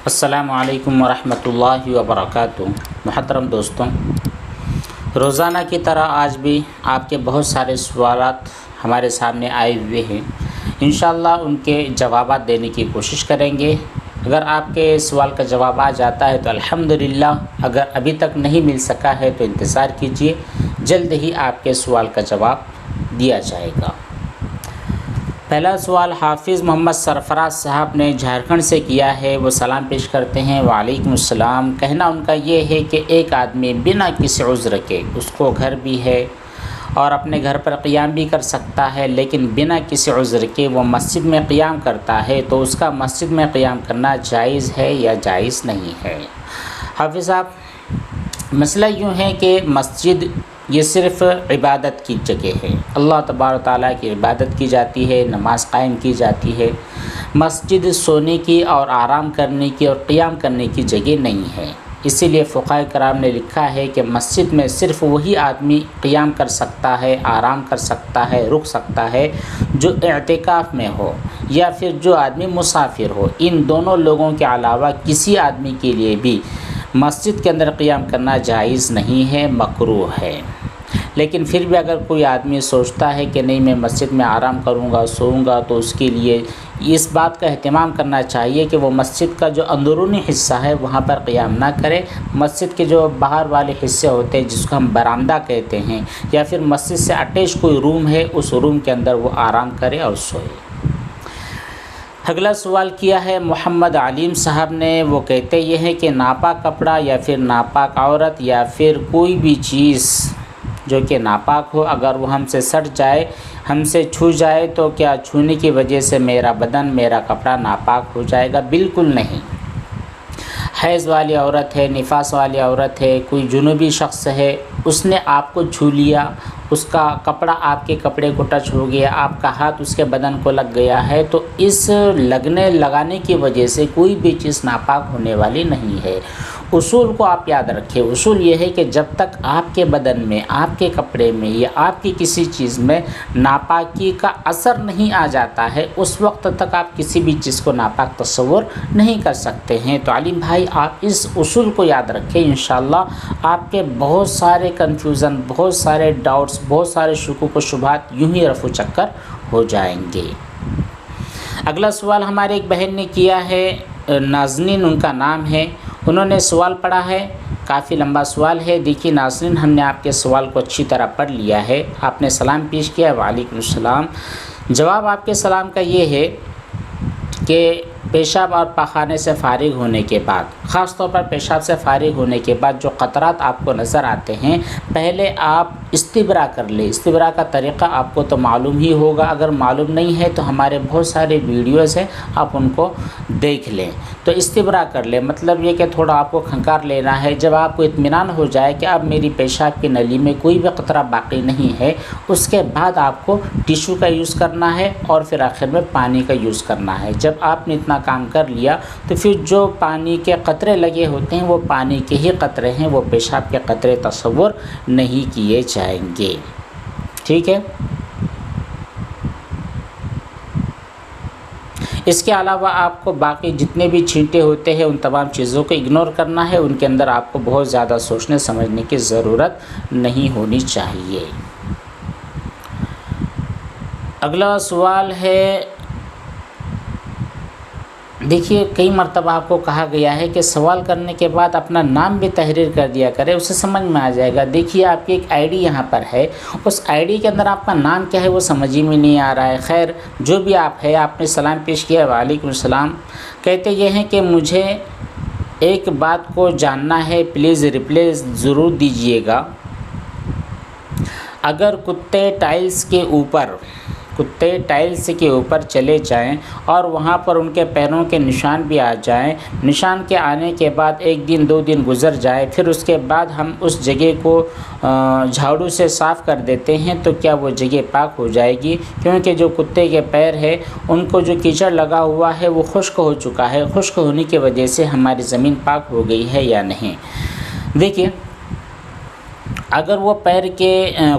अस्सलामु अलैकुम वरहमतुल्लाहि वबरकातुहू। मुहतरम दोस्तों, रोज़ाना की तरह आज भी आपके बहुत सारे सवालात हमारे सामने आए हुए हैं। इंशाअल्लाह उनके जवाब देने की कोशिश करेंगे। अगर आपके सवाल का जवाब आ जाता है तो अल्हम्दुलिल्लाह, अगर अभी तक नहीं मिल सका है तो इंतज़ार कीजिए, जल्द ही आपके सवाल का जवाब दिया जाएगा। पहला सवाल हाफिज़ मोहम्मद सरफराज साहब ने झारखंड से किया है। वो सलाम पेश करते हैं। वालेकुम अस्सलाम। कहना उनका ये है कि एक आदमी बिना किसी उज़्र के, उसको घर भी है और अपने घर पर क़ियाम भी कर सकता है, लेकिन बिना किसी उज़्र के वो मस्जिद में क़ियाम करता है, तो उसका मस्जिद में क़ियाम करना जायज़ है या जायज़ नहीं है? हाफिज़ साहब, मसला यूँ है कि मस्जिद ये सिर्फ़ इबादत की जगह है। अल्लाह तबारक तआला की इबादत की जाती है, नमाज कायम की जाती है। मस्जिद सोने की और आराम करने की और क़ियाम करने की जगह नहीं है। इसीलिए फ़ुक़हा कराम ने लिखा है कि मस्जिद में सिर्फ़ वही आदमी क़ियाम कर सकता है, आराम कर सकता है, रुक सकता है जो इअ्तिकाफ़ में हो या फिर जो आदमी मुसाफिर हो। इन दोनों लोगों के अलावा किसी आदमी के लिए भी मस्जिद के अंदर क़ियाम करना जायज़ नहीं है, मकरूह है। लेकिन फिर भी अगर कोई आदमी सोचता है कि नहीं, मैं मस्जिद में आराम करूँगा, सोऊंगा, तो उसके लिए इस बात का एहतमाम करना चाहिए कि वो मस्जिद का जो अंदरूनी हिस्सा है वहाँ पर क़ियाम ना करे। मस्जिद के जो बाहर वाले हिस्से होते हैं, जिसको हम बरामदा कहते हैं, या फिर मस्जिद से अटैच कोई रूम है, उस रूम के अंदर वो आराम करे और सोए। अगला सवाल किया है मोहम्मद आलिम साहब ने। वो कहते ये हैं कि नापाक कपड़ा या फिर नापाक औरत या फिर कोई भी चीज़ जो कि नापाक हो, अगर वो हमसे सट जाए, हमसे छू जाए, तो क्या छूने की वजह से मेरा बदन, मेरा कपड़ा नापाक हो जाएगा? बिल्कुल नहीं। हैज़ वाली औरत है, निफास वाली औरत है, कोई जुनूबी शख्स है, उसने आपको छू लिया, उसका कपड़ा आपके कपड़े को टच हो गया, आपका हाथ उसके बदन को लग गया है, तो इस लगाने की वजह से कोई भी चीज़ नापाक होने वाली नहीं है। उसूल को आप याद रखें। उसूल ये है कि जब तक आपके बदन में, आपके कपड़े में या आपकी किसी चीज़ में नापाकी का असर नहीं आ जाता है, उस वक्त तक आप किसी भी चीज़ को नापाक तस्वुर नहीं कर सकते हैं। तो आलिम भाई, आप इस उसूल को याद रखें। इंशाअल्लाह आपके बहुत सारे कन्फ्यूज़न, बहुत सारे डाउट्स, बहुत सारे शुकूक व शुबहात यूँ ही रफू चक्कर हो जाएंगे। अगला सवाल हमारे एक बहन ने किया है, नाज़नीन उनका नाम है। उन्होंने सवाल पढ़ा है, काफ़ी लंबा सवाल है। देखिए नाज़रीन, हमने आपके सवाल को अच्छी तरह पढ़ लिया है। आपने सलाम पेश किया, वालेकुम सलाम। जवाब आपके सलाम का ये है कि पेशाब और पखाने से फ़ारिग होने के बाद, ख़ास तौर पर पेशाब से फ़ारिग होने के बाद जो क़तरात आपको नज़र आते हैं, पहले आप इस्तिब्रा कर लें। इस्तिब्रा का तरीक़ा आपको तो मालूम ही होगा। अगर मालूम नहीं है तो हमारे बहुत सारे वीडियोज़ हैं, आप उनको देख लें। तो इस्तिब्रा कर लें, मतलब ये कि थोड़ा आपको खंकार लेना है। जब आपको इत्मीनान हो जाए कि अब मेरी पेशाब की नली में कोई भी क़तरा बाकी नहीं है, उसके बाद आपको टिशू का यूज़ करना है और फिर आखिर में पानी का यूज़ करना है। जब आपने इतना काम कर लिया तो फिर जो पानी के कतरे लगे होते हैं वो पानी के ही कतरे हैं, वो पेशाब के कतरे तस्वुर नहीं किए जाएंगे। ठीक है। इसके अलावा आपको बाकी जितने भी छींटे होते हैं उन तमाम चीज़ों को इग्नोर करना है। उनके अंदर आपको बहुत ज़्यादा सोचने समझने की ज़रूरत नहीं होनी चाहिए। अगला सवाल है, देखिए कई मरतबा आपको कहा गया है कि सवाल करने के बाद अपना नाम भी तहरीर कर दिया करें, उससे समझ में आ जाएगा। देखिए आपकी एक आईडी यहाँ पर है, उस आईडी के अंदर आपका नाम क्या है वो समझ ही में नहीं आ रहा है। खैर, जो भी आप है, आपने सलाम पेश किया, वालेकुम सलाम। कहते ये हैं कि मुझे एक बात को जानना है, प्लीज़ रिप्लाई ज़रूर दीजिएगा। अगर कुत्ते टाइल्स के ऊपर चले जाएं और वहाँ पर उनके पैरों के निशान भी आ जाएं, निशान के आने के बाद 1 दिन 2 दिन गुज़र जाए, फिर उसके बाद हम उस जगह को झाड़ू से साफ़ कर देते हैं, तो क्या वो जगह पाक हो जाएगी? क्योंकि जो कुत्ते के पैर है उनको जो कीचड़ लगा हुआ है वो खुश्क हो चुका है। खुश्क होने की वजह से हमारी ज़मीन पाक हो गई है या नहीं? देखिए, अगर वो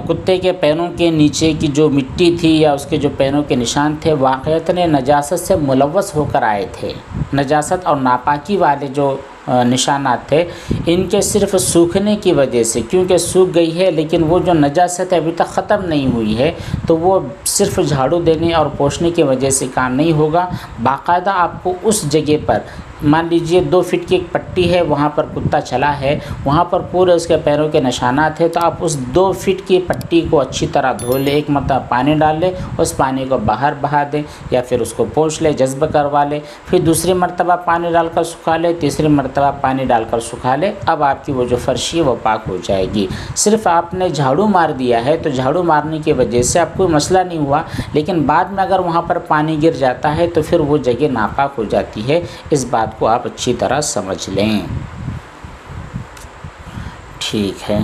कुत्ते के पैरों के नीचे की जो मिट्टी थी या उसके जो पैरों के निशान थे वाक़ईतन नजासत से मुलव्वस होकर आए थे, नजासत और नापाकी वाले जो निशानात थे, इनके सिर्फ सूखने की वजह से, क्योंकि सूख गई है लेकिन वो जो नजासत है अभी तक ख़त्म नहीं हुई है, तो वो सिर्फ झाड़ू देने और पोंछने की वजह से काम नहीं होगा। बाकायदा आपको उस जगह पर, मान लीजिए 2 फीट की एक पट्टी है, वहाँ पर कुत्ता चला है, वहाँ पर पूरे उसके पैरों के निशानात हैं, तो आप उस 2 फीट की पट्टी को अच्छी तरह धो लें, एक मरतबा पानी डाल लें, उस पानी को बाहर बहा दें या फिर उसको पोंछ लें, जज्ब करवा लें, फिर दूसरी मरतबा पानी डालकर सुखा लें, तीसरी मरतबा पानी डालकर सुखा लें। अब आपकी वो जो फर्शी है वो पाक हो जाएगी। सिर्फ आपने झाड़ू मार दिया है तो झाड़ू मारने की वजह से अब कोई मसला नहीं हुआ, लेकिन बाद में अगर वहाँ पर पानी गिर जाता है तो फिर वो जगह नापाक हो जाती है। इस बात को आप अच्छी तरह समझ लें। ठीक है,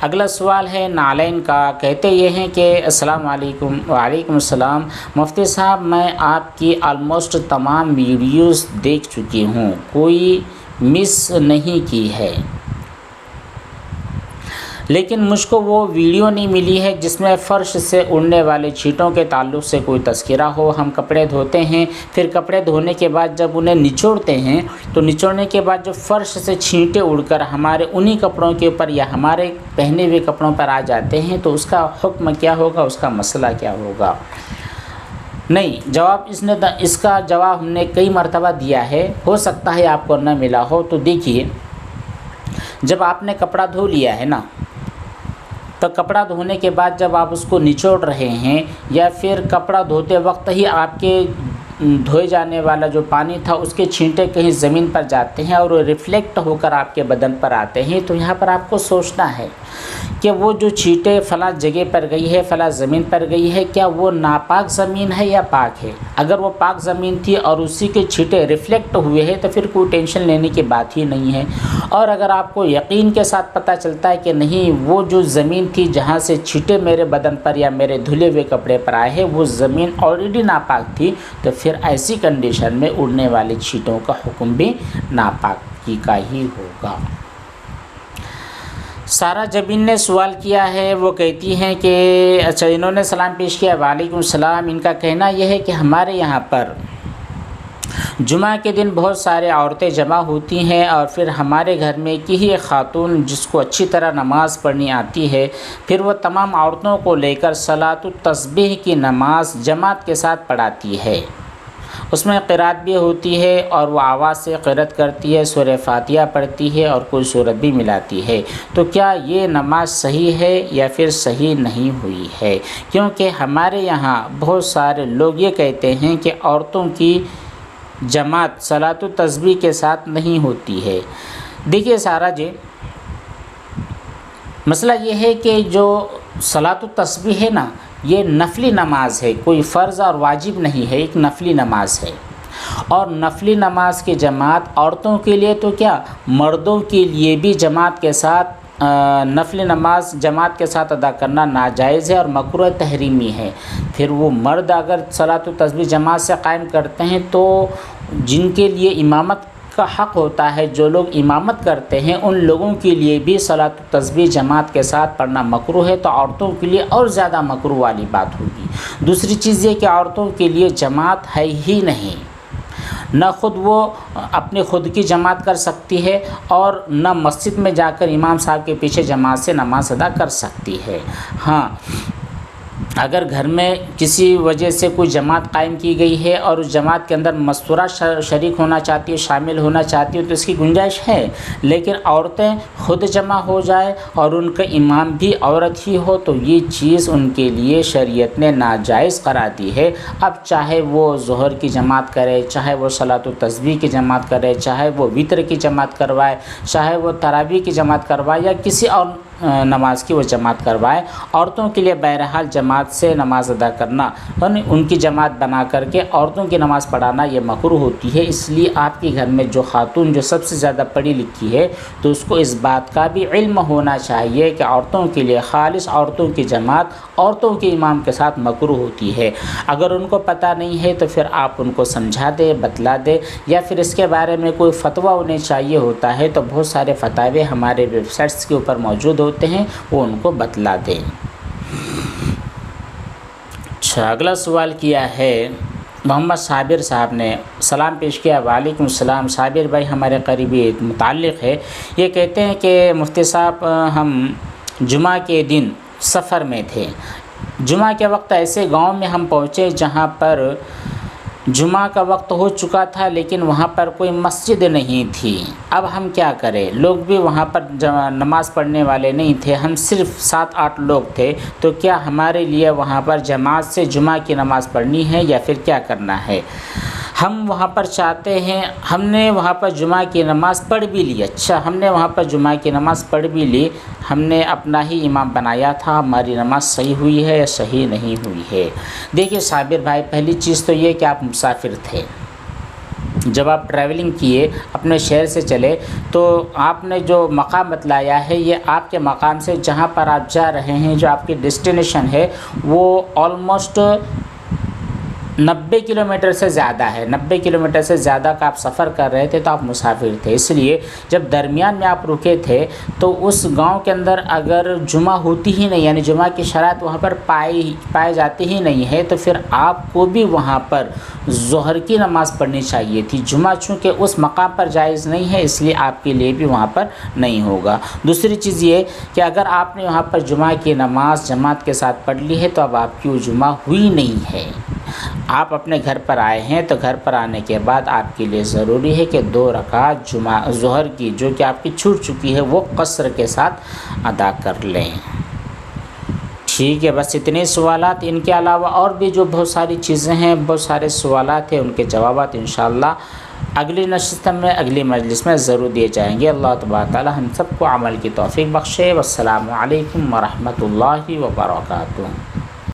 अगला सवाल है नालैन का। कहते ये हैं कि अस्सलाम वालेकुम। वालेकुम अस्सलाम। मुफ्ती साहब, मैं आपकी ऑलमोस्ट तमाम वीडियोस देख चुकी हूँ, कोई मिस नहीं की है, लेकिन मुझको वो वीडियो नहीं मिली है जिसमें फ़र्श से उड़ने वाले छींटों के ताल्लुक़ से कोई तज़किरा हो। हम कपड़े धोते हैं, फिर कपड़े धोने के बाद जब उन्हें निचोड़ते हैं तो निचोड़ने के बाद जो फ़र्श से छींटे उड़कर हमारे उन्हीं कपड़ों के ऊपर या हमारे पहने हुए कपड़ों पर आ जाते हैं, तो उसका हुक्म क्या होगा, उसका मसला क्या होगा? नहीं, इसका जवाब हमने कई मरतबा दिया है, हो सकता है आपको न मिला हो। तो देखिए, जब आपने कपड़ा धो लिया है ना, तो कपड़ा धोने के बाद जब आप उसको निचोड़ रहे हैं या फिर कपड़ा धोते वक्त ही आपके धोए जाने वाला जो पानी था उसके छींटे कहीं ज़मीन पर जाते हैं और वो रिफ्लेक्ट होकर आपके बदन पर आते हैं, तो यहाँ पर आपको सोचना है कि वो जो छींटे फ़लाँ जगह पर गई है, फ़लाँ ज़मीन पर गई है, क्या वो नापाक ज़मीन है या पाक है? अगर वो पाक ज़मीन थी और उसी के छींटे रिफ्लेक्ट हुए हैं तो फिर कोई टेंशन लेने की बात ही नहीं है। और अगर आपको यकीन के साथ पता चलता है कि नहीं, वो जो ज़मीन थी जहाँ से छींटे मेरे बदन पर या मेरे धुले हुए कपड़े पर आए हैं वो ज़मीन ऑलरेडी नापाक थी, तो फिर ऐसी कंडीशन में उड़ने वाले छींटों का हुक्म भी नापाकी का ही होगा। सारा जबीन ने सवाल किया है, वो कहती हैं कि अच्छा, इन्होंने सलाम पेश किया। वालेकुम सलाम। इनका कहना यह है कि हमारे यहाँ पर जुमा के दिन बहुत सारे औरतें जमा होती हैं और फिर हमारे घर में की ही एक ख़ातून जिसको अच्छी तरह नमाज़ पढ़नी आती है, फिर वो तमाम औरतों को लेकर सलातुत तस्बीह की नमाज़ जमात के साथ पढ़ाती है। उसमें क़िरात भी होती है और वो आवाज़ से क़िरात करती है, सूरह फातिहा पढ़ती है और कोई सूरत भी मिलाती है। तो क्या ये नमाज सही है या फिर सही नहीं हुई है? क्योंकि हमारे यहाँ बहुत सारे लोग ये कहते हैं कि औरतों की जमात सलातुत तस्बीह के साथ नहीं होती है। देखिए सारा जी, मसला ये है कि जो सलातुत तस्बीह है ना, ये नफली नमाज है, कोई फ़र्ज़ और वाजिब नहीं है, एक नफली नमाज है। और नफली नमाज की जमात औरतों के लिए तो क्या, मर्दों के लिए भी जमात के साथ नफली नमाज जमात के साथ अदा करना नाजायज़ है और मकरूह तहरीमी है। फिर वो मर्द अगर सलातुत तस्बीह जमात से कायम करते हैं तो जिनके लिए इमामत का हक़ होता है, जो लोग इमामत करते हैं, उन लोगों के लिए भी सलातुत तस्बीह जमात के साथ पढ़ना मकरूह है, तो औरतों के लिए और ज़्यादा मकरूह वाली बात होगी। दूसरी चीज़ ये कि औरतों के लिए जमात है ही नहीं, न ख़ुद वो अपने ख़ुद की जमात कर सकती है और न मस्जिद में जाकर इमाम साहब के पीछे जमात से नमाज अदा कर सकती है। हाँ, अगर घर में किसी वजह से कोई जमात कायम की गई है और उस जमात के अंदर मस्तूरा शरीक होना चाहती है, शामिल होना चाहती है, तो इसकी गुंजाइश है। लेकिन औरतें ख़ुद जमा हो जाए और उनका इमाम भी औरत ही हो, तो ये चीज़ उनके लिए शरीयत ने नाजायज़ करार दी है। अब चाहे वो ज़ोहर की जमात करे, चाहे वो सलातुत तस्बीह की जमात करे, चाहे वो वितर की जमात करवाए, चाहे वो तरावीह की जमात करवाए या किसी और नमाज की वो जमात करवाए, औरतों के लिए बहरहाल जमात से नमाज अदा करना और उनकी जमात बना करके औरतों की नमाज़ पढ़ाना ये मकरूह होती है। इसलिए आपके घर में जो खातून जो सबसे ज़्यादा पढ़ी लिखी है, तो उसको इस बात का भी इल्म होना चाहिए कि औरतों के लिए खालिस औरतों की जमात औरतों के इमाम के साथ मकरूह होती है। अगर उनको पता नहीं है तो फिर आप उनको समझा दें, बतला दें, या फिर इसके बारे में कोई फतवा उन्हें चाहिए होता है तो बहुत सारे फतावे हमारे वेबसाइट्स के ऊपर मौजूद होते हैं, वो उनको बतला दें। अच्छा, अगला सवाल किया है मोहम्मद साबिर साहब ने सलाम पेश किया। वालेकुम सलाम। साबिर भाई हमारे करीबी मुताल्लिक़ है। ये कहते हैं कि मुफ्ती साहब हम जुमा के दिन सफ़र में थे। जुमा के वक्त ऐसे गांव में हम पहुँचे जहां पर जुमा का वक्त हो चुका था, लेकिन वहाँ पर कोई मस्जिद नहीं थी। अब हम क्या करें, लोग भी वहाँ पर नमाज़ पढ़ने वाले नहीं थे, हम सिर्फ 7-8 लोग थे। तो क्या हमारे लिए वहाँ पर जमात से जुमा की नमाज़ पढ़नी है या फिर क्या करना है? हम वहाँ पर चाहते हैं, हमने वहाँ पर जुमा की नमाज़ पढ़ भी ली। अच्छा, हमने वहाँ पर जुमा की नमाज़ पढ़ भी ली, हमने अपना ही इमाम बनाया था, हमारी नमाज़ सही हुई है या सही नहीं हुई है? देखिए साबिर भाई, पहली चीज़ तो ये कि आप मुसाफिर थे। जब आप ट्रैवलिंग किए, अपने शहर से चले, तो आपने जो मकाम बतलाया है ये आपके मकाम से जहाँ पर आप जा रहे हैं, जो आपकी डेस्टिनेशन है, वो ऑलमोस्ट 90 किलोमीटर से ज़्यादा है। 90 किलोमीटर से ज़्यादा का आप सफ़र कर रहे थे, तो आप मुसाफिर थे। इसलिए जब दरमियान में आप रुके थे तो उस गांव के अंदर अगर जुमा होती ही नहीं, यानी जुमा की शरात वहाँ पर पाए जाती ही नहीं है, तो फिर आपको भी वहाँ पर ज़ोहर की नमाज़ पढ़नी चाहिए थी। जुमा चूँकि उस मकाम पर जायज़ नहीं है, इसलिए आपके लिए भी वहाँ पर नहीं होगा। दूसरी चीज़ ये कि अगर आपने वहाँ पर जुमा की नमाज़ जमात के साथ पढ़ ली है, तो अब आपकी वो जुमा हुई नहीं है। आप अपने घर पर आए हैं, तो घर पर आने के बाद आपके लिए ज़रूरी है कि 2 रकात जुमा ज़ोहर की जो कि आपकी छूट चुकी है वो क़स्र के साथ अदा कर लें। ठीक है, बस इतने सवालात। इनके अलावा और भी जो बहुत सारी चीज़ें हैं, बहुत सारे सवालात हैं, उनके जवाबात इंशाअल्लाह अगली नशिस्त में, अगली मजलिस में ज़रूर दिए जाएंगे। अल्लाह तबारक तआला हम सबको अमल की तौफ़ीक़ बख्शे। वस्सलामु अलैकुम व रहमतुल्लाहि व बरकातुहू।